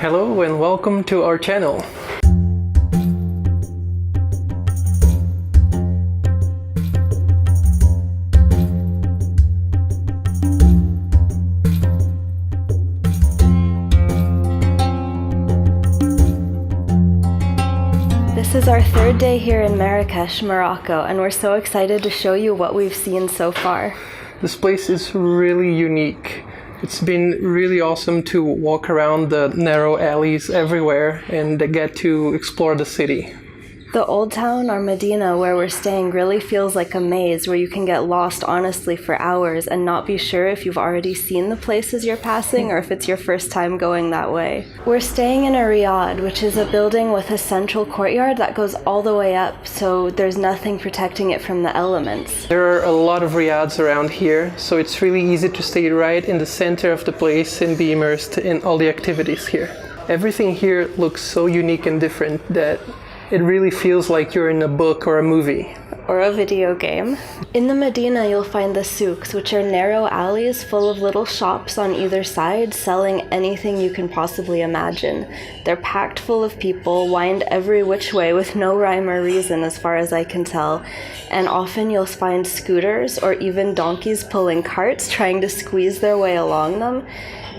Hello and welcome to our channel. This is our third day here in Marrakech, Morocco, and we're so excited to show you what we've seen so far. This place is really unique. It's been really awesome to walk around the narrow alleys everywhere and get to explore the city. The old town, or Medina, where we're staying really feels like a maze where you can get lost honestly for hours and not be sure if you've already seen the places you're passing or if it's your first time going that way. We're staying in a riad, which is a building with a central courtyard that goes all the way up, so there's nothing protecting it from the elements. There are a lot of riads around here, so it's really easy to stay right in the center of the place and be immersed in all the activities here. Everything here looks so unique and different that it really feels like you're in a book or a movie. Or a video game. In the Medina, you'll find the souks, which are narrow alleys full of little shops on either side selling anything you can possibly imagine. They're packed full of people, wind every which way with no rhyme or reason as far as I can tell. And often you'll find scooters or even donkeys pulling carts trying to squeeze their way along them.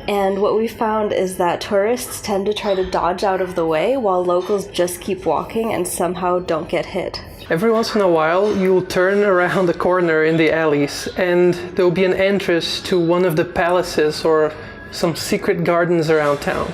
And what we found is that tourists tend to try to dodge out of the way while locals just keep walking and somehow don't get hit. Every once in a while, you'll turn around the corner in the alleys and there'll be an entrance to one of the palaces or some secret gardens around town.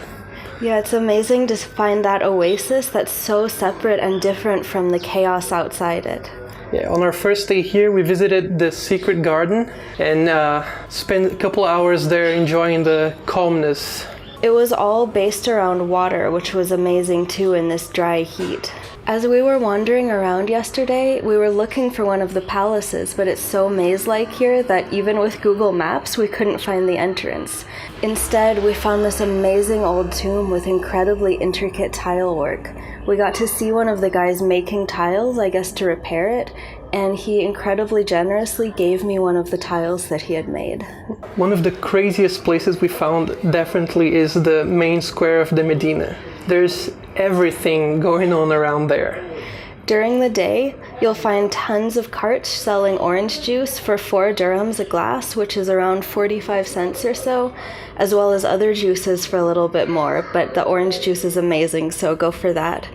Yeah, it's amazing to find that oasis that's so separate and different from the chaos outside it. Yeah, on our first day here, we visited the secret garden and spent a couple hours there enjoying the calmness. It was all based around water, which was amazing too in this dry heat. As we were wandering around yesterday, we were looking for one of the palaces, but it's so maze-like here that even with Google Maps, we couldn't find the entrance. Instead, we found this amazing old tomb with incredibly intricate tile work. We got to see one of the guys making tiles, I guess to repair it, and he incredibly generously gave me one of the tiles that he had made. One of the craziest places we found definitely is the main square of the Medina. There's everything going on around there. During the day, you'll find tons of carts selling orange juice for 4 dirhams a glass, which is around 45 cents or so, as well as other juices for a little bit more, but the orange juice is amazing, so go for that.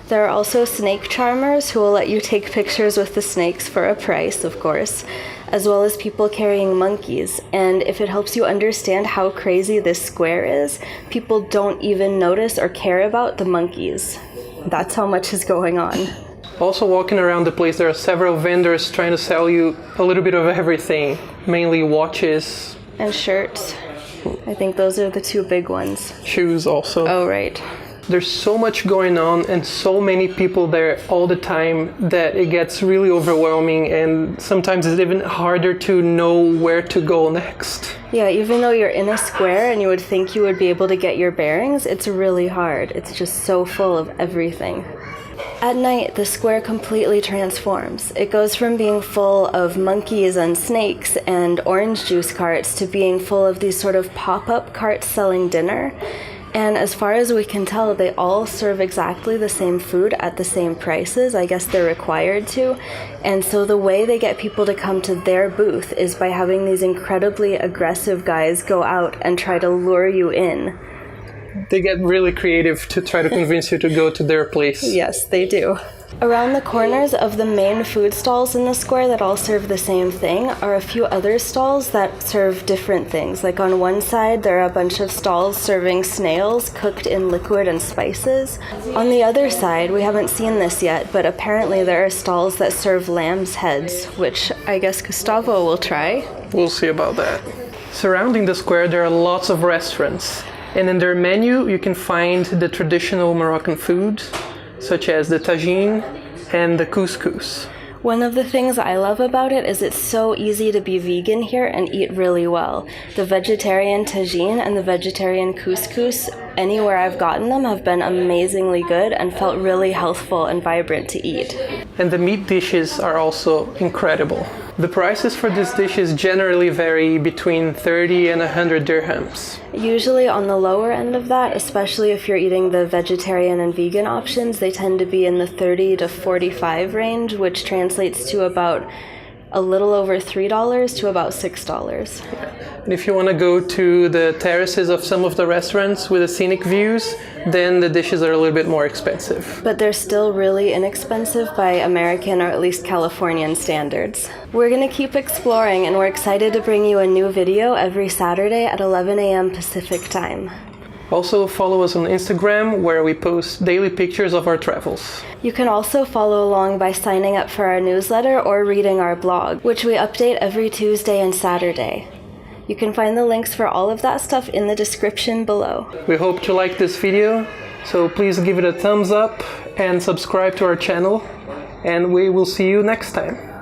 There are also snake charmers who will let you take pictures with the snakes for a price, of course, as well as people carrying monkeys. And if it helps you understand how crazy this square is, people don't even notice or care about the monkeys. That's how much is going on. Also walking around the place, there are several vendors trying to sell you a little bit of everything, mainly watches. And shirts. I think those are the 2 big ones. Shoes also. Oh, right. There's so much going on and so many people there all the time that it gets really overwhelming, and sometimes it's even harder to know where to go next. Yeah, even though you're in a square and you would think you would be able to get your bearings, it's really hard. It's just so full of everything. At night, the square completely transforms. It goes from being full of monkeys and snakes and orange juice carts to being full of these sort of pop-up carts selling dinner. And as far as we can tell, they all serve exactly the same food at the same prices. I guess they're required to. And so the way they get people to come to their booth is by having these incredibly aggressive guys go out and try to lure you in. They get really creative to try to convince you to go to their place. Yes, they do. Around the corners of the main food stalls in the square that all serve the same thing are a few other stalls that serve different things. Like on one side, there are a bunch of stalls serving snails cooked in liquid and spices. On the other side, we haven't seen this yet, but apparently there are stalls that serve lamb's heads, which I guess Gustavo will try. We'll see about that. Surrounding the square, there are lots of restaurants. And in their menu, you can find the traditional Moroccan food, such as the tagine and the couscous. One of the things I love about it is it's so easy to be vegan here and eat really well. The vegetarian tagine and the vegetarian couscous, anywhere I've gotten them, have been amazingly good and felt really healthful and vibrant to eat. And the meat dishes are also incredible. The prices for this dishes generally vary between 30 and 100 dirhams. Usually on the lower end of that, especially if you're eating the vegetarian and vegan options, they tend to be in the 30 to 45 range, which translates to about a little over $3 to about $6. And if you want to go to the terraces of some of the restaurants with the scenic views, then the dishes are a little bit more expensive. But they're still really inexpensive by American or at least Californian standards. We're going to keep exploring, and we're excited to bring you a new video every Saturday at 11 a.m. Pacific time. Also follow us on Instagram, where we post daily pictures of our travels. You can also follow along by signing up for our newsletter or reading our blog, which we update every Tuesday and Saturday. You can find the links for all of that stuff in the description below. We hope you like this video, so please give it a thumbs up and subscribe to our channel, and we will see you next time.